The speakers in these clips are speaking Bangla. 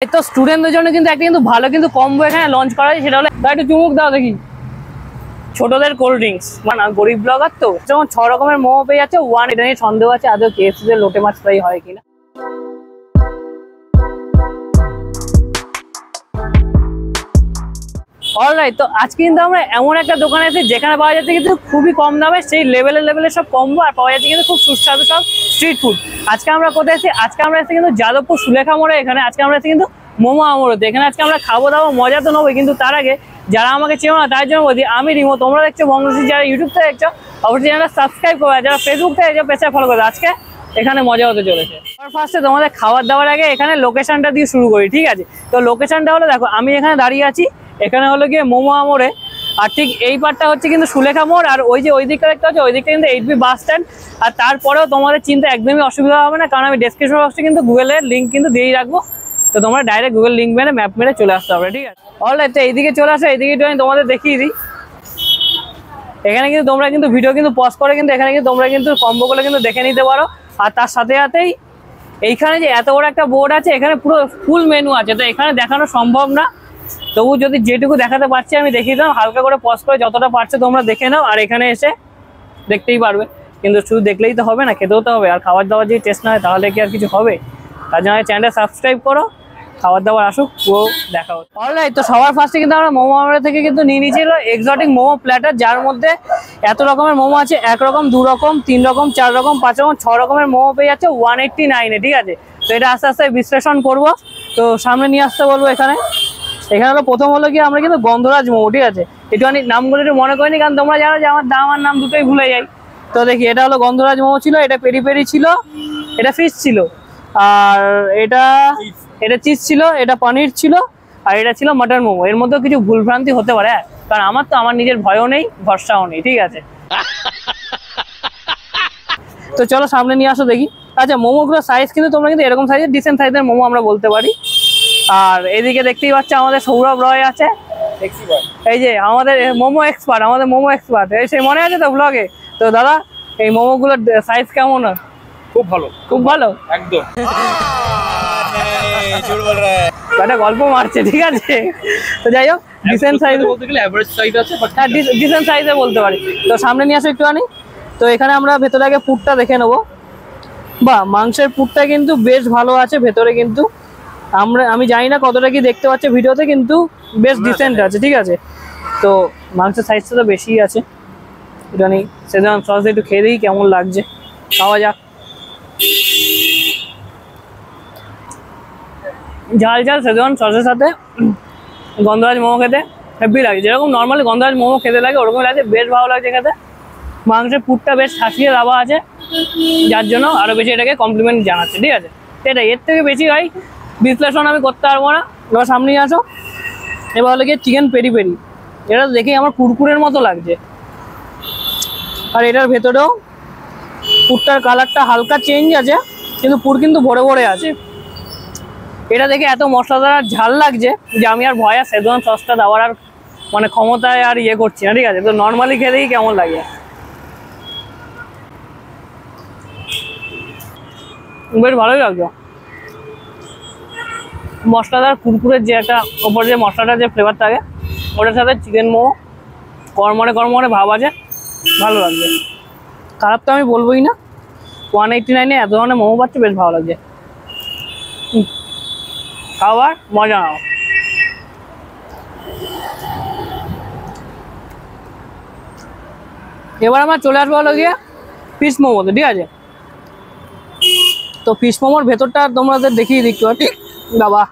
তো স্টুডেন্টদের জন্য কিন্তু একটা কিন্তু ভালো কিন্তু কম্বো এখানে লঞ্চ করা হয়, সেটা হলো একটু চুমুক দাও দেখি ছোটদের কোল্ড ড্রিঙ্কস। মানে গরিব ব্লগার তো যেমন 6 রকমের মোমো পেয়ে যাচ্ছে ওয়ান। এটা নিয়ে সন্দেহ আছে আদৌ KFC তে লোটে মাছ ফ্রাই হয় কিনা। অলরাইট, তো আজকে কিন্তু আমরা এমন একটা দোকানে আছি যেখানে পাওয়া যাচ্ছে কিন্তু খুবই কম দামে সেই লেভেলের সব কম্বো, আর পাওয়া যাচ্ছে কিন্তু খুব সুস্বাদু সব স্ট্রিট ফুড। আজকে আমরা কোথায় আছি? আজকে আমরা আছি কিন্তু যাদবপুর সুলেখা মোড়ে। এখানে আজকে আমরা আছি কিন্তু মোমো আমরতে। এখানে আজকে আমরা খাবো দাবো, মজা তো নেবো, কিন্তু তার আগে যারা আমাকে চেনো না তার জন্য বলছি আমি রিমো। তোমরা দেখছো বঙ্গশ্রী, যারা ইউটিউব থেকে দেখছো অবশ্যই চ্যানেলটা সাবস্ক্রাইব করো, যারা ফেসবুক থেকে দেখছো পেজটা ফলো করো। আজকে এখানে মজা হতে চলেছে। ফার্স্টে তোমাদের খাবার দাবার আগে এখানে লোকেশনটা দিয়ে শুরু করি, ঠিক আছে? তো লোকেশনটা হলো, দেখো আমি এখানে দাঁড়িয়ে আছি, এখানে হলো গিয়ে মোমো আমরে, আর ঠিক এই পারটা হচ্ছে কিন্তু সুলেখা মোড়, আর ওই যে ওই দিকটা দেখতে হচ্ছে ওই দিকটা কিন্তু 8B বাস স্ট্যান্ড। আর তারপরেও তোমাদের চিন্তা একদমই অসুবিধা হবে না, কারণ আমি ডেসক্রিপশন বক্সে কিন্তু গুগলের লিঙ্ক কিন্তু দিয়েই রাখবো। তো তোমরা ডাইরেক্ট গুগল লিঙ্ক মেরে ম্যাপ মেরে চলে আসতে হবে, ঠিক আছে? অলরাইট, তো এইদিকে চলে আসো, এইদিকে একটু আমি তোমাদের দেখিয়ে দিই। এখানে কিন্তু তোমরা কিন্তু ভিডিও কিন্তু পজ করে কিন্তু এখানে কিন্তু তোমরা কিন্তু কম্বোগুলো কিন্তু দেখে নিতে পারো। আর তার সাথে সাথেই এইখানে যে এত বড় একটা বোর্ড আছে, এখানে পুরো ফুল মেনু আছে, তো এখানে দেখানো সম্ভব না। তবু যদি যেটুকু দেখাতে পারছি আমি দেখিয়ে দিলাম, হালকা করে পজ করে যতটা পারছো তোমরা দেখে নাও, আর এখানে এসে দেখতেই পারবে। কিন্তু শুধু দেখলেই তো হবে না, খেতেও তো হবে। আর খাবার দাবার যদি টেস্ট না হয় তাহলে কি আর কিছু হবে? তার জন্য চ্যানেলটা সাবস্ক্রাইব করো, খাবার দাবার আসুক, পুরো দেখা হচ্ছে। অলরাইট, তো সবার ফার্স্টে কিন্তু আমরা মোমো আমরা থেকে কিন্তু নিয়ে নিয়েছিল এক্সোটিক মোমো প্ল্যাটার, যার মধ্যে এত রকমের মোমো আছে, 1 রকম 2 রকম 3 রকম 4 রকম 5 রকম 6 রকমের মোমো পেয়ে যাচ্ছে 189-এ, ঠিক আছে? তো এটা আস্তে আস্তে বিশ্লেষণ করবো, তো সামনে নিয়ে আসতে বলবো। এখানে হলো প্রথম হলো কি আমরা কিন্তু গন্ধরাজ মোমো, ঠিক আছে? একটুখানি নামগুলো একটু মনে করিনি, কারণ তোমরা জানো যে আমার দাম আর নাম দুটোই ভুলে যাই। তো দেখি, এটা হলো গন্ধরাজ মোমো ছিল, এটা পেরি পেরি ছিল, এটা ফিশ ছিল, আর এটা চিজ ছিল, এটা পনির ছিল, আর এটা ছিল মাটন মোমো। এর মধ্যে কিছু ভুলভ্রান্তি হতে পারে, কারণ আমার নিজের ভয়ও নেই, ভরসাও নেই, ঠিক আছে? তো চলো সামনে নিয়ে আসো দেখি। আচ্ছা, মোমোগুলোর সাইজ কিন্তু তোমরা কিন্তু এরকম সাইজের ডিসেন্ট সাইজের মোমো আমরা বলতে পারি। আর এদিকে দেখতেই পাচ্ছ আমাদের সৌরভ রয় আছে, এই যে আমাদের মোমো এক্সপার্ট, এই সেই মনে আছে তো ব্লগে? তো দাদা, এই মোমোগুলোর সাইজ কেমন? খুব ভালো, খুব ভালো, একদম। একটা গল্প মারছে, ঠিক আছে? তো যাই হোক, ডিসেন্ট সাইজ বলতে গেলে এভারেজ সাইজ আছে, বাট হ্যাঁ ডিসেন্ট সাইজে বলতে পারি। তো সামনে নিয়ে আসো একটুখানি। তো এখানে আমরা ভেতরে আগে পুরটা দেখে নেবো। বাহ, মাংসের পুরটা কিন্তু বেশ ভালো আছে ভেতরে, কিন্তু আমি জানি না কতটা কি দেখতে পাচ্ছি ভিডিওতে, কিন্তু বেশ ডিসেন্ট আছে, ঠিক আছে? তো মাংসের সাইজটা তো বেশি আছে। একটুখানি সেজওয়ান সস একটু খেয়ে দিই কেমন লাগছে, খাওয়া যাক। ঝাল ঝাল সেজওয়ান সসের সাথে গন্ধরাজ মোমো খেতে হেভি লাগে, যেরকম নর্মালি গন্ধরাজ মোমো খেতে লাগে ওরকম লাগছে, বেশ ভালো লাগছে খেতে। মাংসের পুরটা বেশ শাসিয়ে দেওয়া আছে, যার জন্য আরও বেশি এটাকে কমপ্লিমেন্ট জানাচ্ছে, ঠিক আছে? সেটাই, এর থেকে বেশি ভাই বিশ্লেষণ আমি করতে পারবো না। এবার সামনে আসো, এবার হলো গিয়ে চিকেন পেরি পেরি। এটা দেখেই আমার কুরকুরের মতো লাগছে, আর এটার ভেতরেও পুরটার কালারটা হালকা চেঞ্জ আছে, কিন্তু পুর কিন্তু ভরে ভরে আছে। এটা দেখে এত মশলাদার আর ঝাল লাগছে যে আমি আর ভয় আর সেজওয়ান সসটা দেওয়ার আর মানে ক্ষমতায় আর ইয়ে করছি না, ঠিক আছে? তো নর্মালি খেলেই কেমন লাগে, বেশ ভালোই লাগছে। মশলাদার কুরকুরের যে একটা ওপর যে মশলাটার যে ফ্লেভার থাকে, ওটার সাথে চিকেন মোমো কড়মড়ে ভাব আছে, ভালো লাগছে। খারাপ তো আমি বলবোই না। 189-এ এত ধরনের মোমো পাচ্ছে, বেশ ভালো লাগছে। খাবার মজা নাও। এবার আমরা চলে আসবো হলো গিয়ে ফিশ মোমোতে, ঠিক আছে? তো ফিশ মোমোর ভেতরটা তোমাদের দেখিয়ে দিচ্ছি, ঠিক বাবা,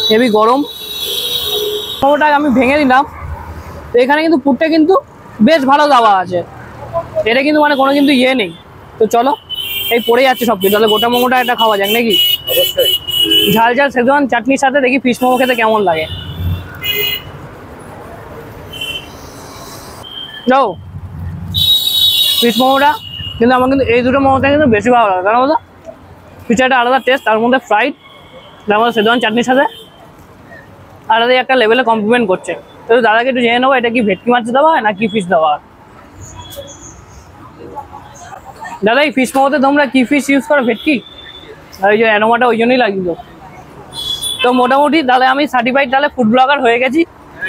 হেভি গরম। মোমোটাকে আমি ভেঙে দিলাম, তো এখানে কিন্তু পুরটা কিন্তু বেশ ভালো দেওয়া আছে, এটা কিন্তু মানে কোনো কিন্তু ইয়ে নেই। তো চলো, এই পড়ে যাচ্ছে সব কিছু, তাহলে গোটা মোমোটা একটা খাওয়া যাক নাকি? অবশ্যই। ঝাল ঝাল সেজওয়ান চাটনির সাথে দেখি ফিশ মোমো খেতে কেমন লাগে। যাও, ফিশ মোমোটা কিন্তু আমার কিন্তু এই দুটো মোমোটা কিন্তু বেশি ভালো লাগে, কারণ বলতো ফিশটা একটা আলাদা টেস্ট, তার মধ্যে ফ্রাইড, তার মধ্যে সেজওয়ান চাটনির সাথে আলাদাই একটা লেভেলে কমপ্লিমেন্ট করছে। তো দাদাকে একটু জেনে নেবো, এটা কি ভেটকি মাছ দেওয়া হয় নাকি ফিশ দেওয়া হয়? দাদা, এই ফিশ মোমোতে তোমরা কি ফিশ ইউজ করো? ভেটকি? আর এই যে অ্যারোমাটা ওই জন্যই লাগছিল। তো মোটামুটি তাহলে আমি সার্টিফাইড তাহলে ফুড ব্লগার হয়ে গেছি,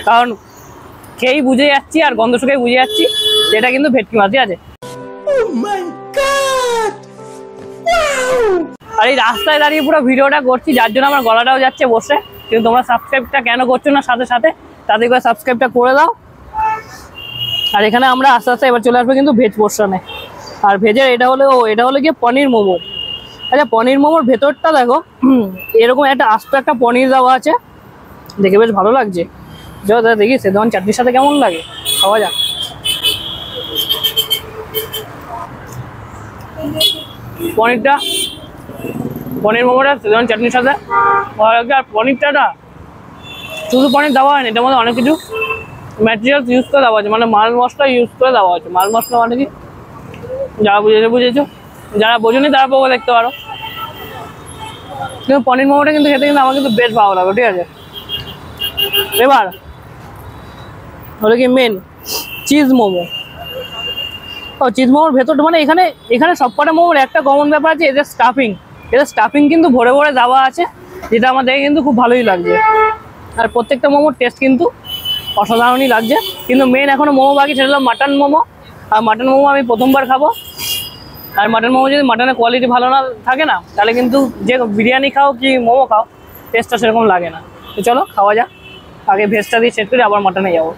কারণ খেয়েই বুঝে যাচ্ছি আর গন্ধ শুকেই বুঝে যাচ্ছি এটা কিন্তু ভেটকি মাছ, ঠিক আছে। আর এই রাস্তায় দাঁড়িয়ে পুরো ভিডিওটা করছি, যার জন্য আমার গলাটাও যাচ্ছে বসে। কিন্তু তোমরা সাবস্ক্রাইবটা কেন করছো না সাথে সাথে, তাদের করে সাবস্ক্রাইবটা করে দাও। আর এখানে আমরা আস্তে আস্তে এবার চলে আসবো কিন্তু ভেজ পোর্শনে। আর ভেজের এটা হলো গিয়ে পনির মোমো। আচ্ছা, পনির মোমোর ভেতরটা দেখো, এরকম একটা আস্ত একটা পনির দেওয়া আছে, দেখে বেশ ভালো লাগছে। যাও দাদা দেখি সেদওয়ান চাটনির সাথে কেমন লাগে, খাওয়া যাক। পনির মোমোটা সেদওয়ান চাটনির সাথে ভালো লাগছে। আর পনিরটা শুধু পনির দেওয়া হয়নি, এটার মধ্যে অনেক কিছু ম্যাটেরিয়ালস ইউজ করে দেওয়া আছে, মানে মাল মশলা ইউজ করে দেওয়া আছে। মাল মশলা মানে কি, যারা বুঝেছো, যারা বোঝেনি তারা পরে দেখতে পারো। কিন্তু পনির মোমোটা কিন্তু খেতে কিন্তু আমার কিন্তু বেশ ভালো লাগে, ঠিক আছে। এবার হলো কি মেন চিজ মোমো। ও চিজ মোমোর ভেতরটা মানে এখানে সবকটা মোমোর একটা কমন ব্যাপার আছে, এদের স্টাফিং কিন্তু ভরে ভরে দেওয়া আছে, যেটা আমার দেখে কিন্তু খুব ভালোই লাগছে। আর প্রত্যেকটা মোমোর টেস্ট কিন্তু অসাধারণই লাগছে। কিন্তু মেন এখনো মোমো বাকি, সেটা হলো মাটন মোমো। আর মাটন মোমো আমি প্রথমবার খাবো। আর মাটন মোমো যদি মাটনের কোয়ালিটি ভালো না থাকে না, তাহলে কিন্তু যে বিরিয়ানি খাও কি মোমো খাও, টেস্টটা সেরকম লাগে না। তো চলো খাওয়া যাক। আগে ভেজটা দিয়ে সেট করে আবার মাটনে যাবো।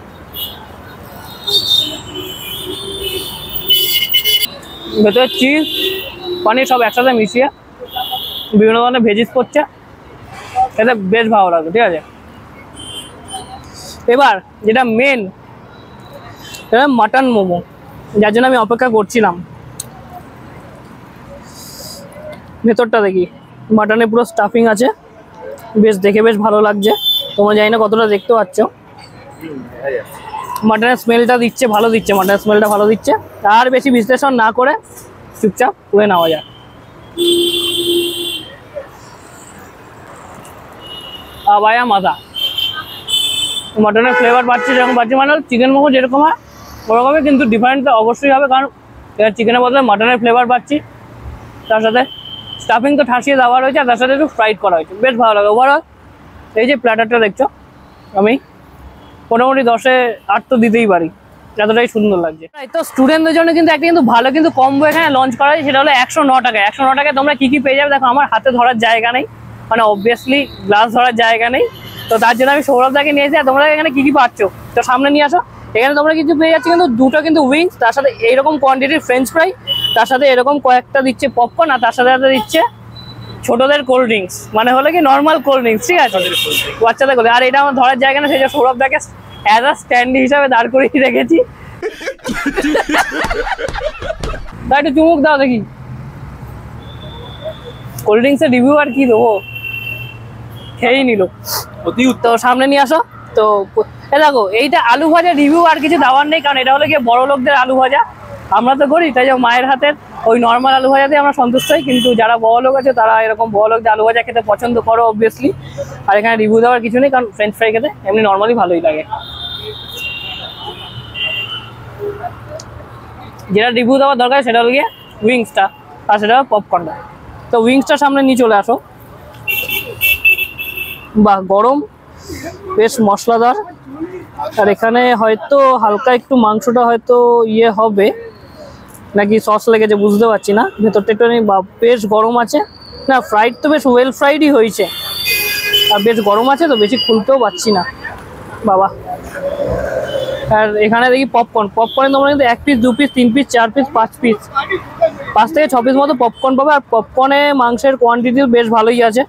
ভেতরে চিজ পনির সব একসাথে মিশিয়ে বিভিন্ন ধরনের ভেজিস করছে, এটা বেশ ভালো লাগে, ঠিক আছে। এবার যেটা মেন, এটা মাটন মোমো, যার জন্য আমি অপেক্ষা করছিলাম। ভেতরটা দেখি, মাটনে পুরো স্টাফিং আছে, বেশ দেখে বেশ ভালো লাগছে। তোমরা জানি না কতটা দেখতে পাচ্ছ, মাটনের স্মেলটা দিচ্ছে, ভালো দিচ্ছে, মাটনের স্মেলটা ভালো দিচ্ছে। আর বেশি বিশ্লেষণ না করে চুপচাপ করে নেওয়া যায়। আবায়া মাথা মাটনের ফ্লেভার পাচ্ছি, যেরকম পাচ্ছি, মানে চিকেন মোমো যেরকম হয় ওরকমই, কিন্তু ডিফারেন্টটা অবশ্যই হবে, কারণ চিকেনের বদলে মাটনের ফ্লেভার পাচ্ছি। তার সাথে স্টাফিং তো ঠাসিয়ে দেওয়া রয়েছে, আর তার সাথে একটু ফ্রাইড করা হয়েছে, বেশ ভালো লাগে। ওভারঅল এই যে প্ল্যাটারটা দেখছো, আমি মোটামুটি 10-এ 8 তো দিতেই পারি, এতটাই সুন্দর লাগছে। তো স্টুডেন্টদের জন্য কিন্তু একটা কিন্তু ভালো কিন্তু কম্বো এখানে লঞ্চ করা হয়েছে, সেটা হলো 109 টাকায়। 109 টাকায় তোমরা কি কি পেয়ে যাবে দেখো। আমার হাতে ধরার জায়গা নেই, মানে অবভিয়াসলি গ্লাস ধরার জায়গা নেই, তো তার জন্য আমি সৌরভদাকে নিয়েছি। আর তোমরা এখানে কি কি পাচ্ছ তো সামনে নিয়ে আসো। এখানে তোমরা কিছু পেয়ে যাচ্ছ কিন্তু দুটো কিন্তু উইংস, তার সাথে এইরকম কোয়ান্টিটির ফ্রেঞ্চ ফ্রাই, তার সাথে এরকম কয়েকটা দিচ্ছে পপকর্ন, আর তার সাথে সাথে দিচ্ছে ছোটদের কোল্ড ড্রিঙ্কস, মানে হলো কি নর্মাল কোল্ড ড্রিঙ্কস, ঠিক আছে, বাচ্চাদের কোল্ড। আর এটা আমার ধরার জায়গা না, সেই যে সৌরভদাকে অ্যাজ আ স্ট্যান্ড হিসাবে দাঁড় করিয়ে রেখেছি। তাই একটু চুমুক দাও দেখি। কোল্ড ড্রিঙ্কসের রিভিউ আর কি দেবো, খেয়েই নিল। তো সামনে নিয়ে আসো। তো দেখো এইটা আলু ভাজা রিভিউ আর কিছু দেওয়ার নেই, কারণ এটা হলো গিয়ে বড় লোকদের আলু ভাজা। আমরা তো করি, তাই যে মায়ের হাতের ওই নর্মাল আলু ভাজাতে আমরা সন্তুষ্ট হই। কিন্তু যারা বড় লোক আছে তারা এরকম বড় লোকদের আলু ভাজা খেতে পছন্দ করো অবভিয়াসলি। আর এখানে রিভিউ দেওয়ার কিছু নেই, কারণ ফ্রেঞ্চ ফ্রাই খেতে এমনি নর্মালি ভালোই লাগে। যেটা রিভিউ দেওয়ার দরকার সেটা হলো গিয়ে উইংসটা, আর সেটা পপকর্নটা। তো উইংসটা সামনে নিয়ে চলে আসো। বাহ, গরম, বেশ মশলাদার। আর এখানে হয়তো হালকা একটু মাংসটা হয়তো ইয়ে হবে নাকি সস লেগেছে বুঝতে পারছি না। ভেতরটা একটু বেশ গরম আছে, না ফ্রাইড তো বেশ ওয়েল ফ্রাইডই হয়েছে, আর বেশ গরম আছে, তো বেশি খুলতেও পারছি না বাবা। আর এখানে দেখি পপকর্নে তোমরা কিন্তু 1 piece 2 piece 3 piece 4 piece 5 piece 5 থেকে 6 পিস মতো পপকর্ন পাবে। আর পপকর্নে মাংসের কোয়ান্টিটিও বেশ ভালোই আছে।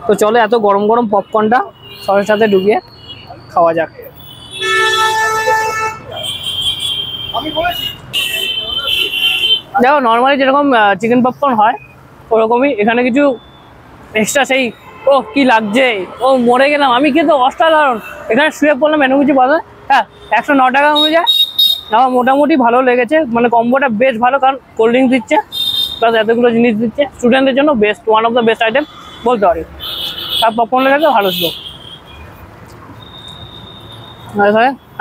তো চলো এত গরম গরম পপকর্নটা সসের সাথে ঢুকিয়ে খাওয়া যাক। দেখো নর্মালি যেরকম চিকেন পপকর্ন হয় ওরকমই এখানে কিছু এক্সট্রা সেই ও কি লাগছে, ও মরে গেলাম আমি, কিন্তু অসাধারণ। এখানে শুয়ে পড়লাম এনে কিছু বলো। হ্যাঁ, 109 টাকা অনুযায়ী আমার মোটামুটি ভালো লেগেছে, মানে কম্বোটা বেশ ভালো, কারণ কোল্ড ড্রিঙ্কস দিচ্ছে প্লাস এতগুলো জিনিস দিচ্ছে, স্টুডেন্টদের জন্য best, one of the best item বলতে পারি। আর পপকর্ন লেগেছে ভালো ছিল।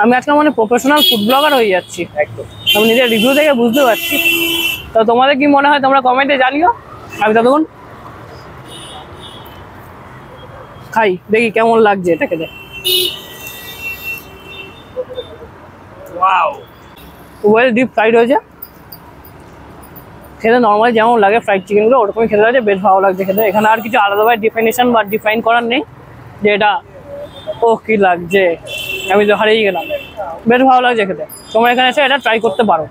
আমি আজকে মানে প্রফেশনাল ফুড ব্লগার হয়ে যাচ্ছি একদম, আমি নিজের রিভিউ থেকে বুঝতে পারছি। তো তোমাদের কি মনে হয় তোমরা কমেন্টে জানিও। আমি ততক্ষণ খাই দেখি কেমন লাগছে এটা খেতে। ওয়াও, ওয়েল ডিপ ফ্রাইড হয়েছে, খেতে নর্মালি যেমন লাগে ফ্রাইড চিকেনগুলো ওরকমই খেতে লাগছে, বেশ ভালো লাগছে খেতে। এখানে আর কিছু আলাদাভাবে ডিফিনিশন বা ডিফাইন করার নেই যে এটা ও কি লাগছে, আমি তো হারিয়ে গেলাম। বেশ ভালো লাগছে খেতে, তোমরা এখানে এসে এটা ট্রাই করতে পারো।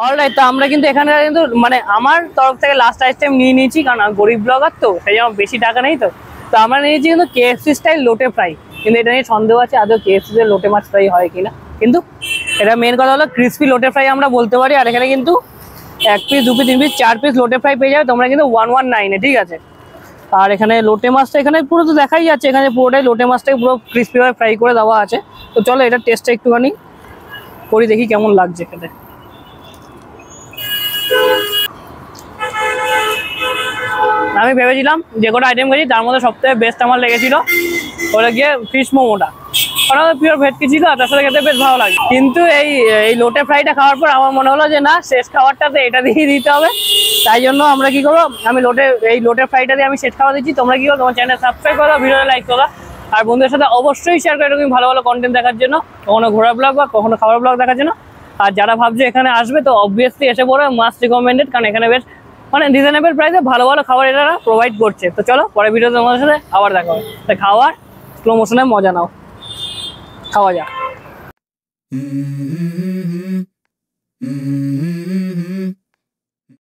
অলরাইট, তো আমরা কিন্তু এখানে কিন্তু মানে আমার তরফ থেকে লাস্ট টাইম নিয়ে নিয়েছি, কারণ আমি গরিব ব্লগার তো সেই জন্য বেশি টাকা নেই, তো আমরা নিয়েছি কিন্তু KFC স্টাইল লোটে ফ্রাই। কিন্তু এটা নিয়ে সন্দেহ আছে আদৌ KFC তে লোটে মাছ ফ্রাই হয় কিনা, কিন্তু এটা মেন কথা হলো ক্রিসপি লোটে ফ্রাই আমরা বলতে পারি। আর এখানে কিন্তু 1 পিস 2 পিস 3 পিস 4 পিস লোটে ফ্রাই পেয়ে যাবে তোমরা কিন্তু 119-এ, ঠিক আছে। আর এখানে লোটে মাছটা এখানে পুরো তো দেখাই যাচ্ছে, এখানে পুরোটাই লোটে মাছটাকে পুরো ক্রিসপিভাবে ফ্রাই করে দেওয়া আছে। তো চলো এটা টেস্টটা একটুখানি করি, দেখি কেমন লাগছে খেতে। আমি ভেবেছিলাম যে কটা আইটেম করেছি তার মধ্যে সবথেকে বেস্ট আমার লেগেছিল ওটা গিয়ে ফিশ মোমোটা, কারণ পিওর ভেটকি ছিল আর তার সাথে খেতে বেশ ভালো লাগে। কিন্তু এই লোটে ফ্রাইটা খাওয়ার পর আমার মনে হলো যে না, শেষ খাবারটাতে এটা দিয়ে দিতে হবে। তাই জন্য আমরা কি করবো, আমি এই লোটে ফ্রাইটা দিয়ে আমি শেষ খাওয়া দিচ্ছি। তোমরা কি করো, তোমার চ্যানেল সাবস্ক্রাইব করো, ভিডিওটা লাইক করো, আর বন্ধুদের সাথে অবশ্যই শেয়ার করে এরকম ভালো ভালো কন্টেন্ট দেখার জন্য, কখনো ঘোরার ব্লগ বা কখনো খাবার ব্লগ দেখার জন্য। আর যারা ভাবছে এখানে আসবে তো অবভিয়াসলি এসে পড়ো, মাস্ট রিকমেন্ডেড, কারণ এখানে বেশ মানে রিজনেবল প্রাইসে ভালো ভালো খাবার এরা প্রোভাইড করছে। তো চলো পরে ভিডিওতে তোমাদের সাথে আবার দেখা হবে। তাই খাওয়ার স্লো মোশনে মজা নাও, খাওয়া যাক।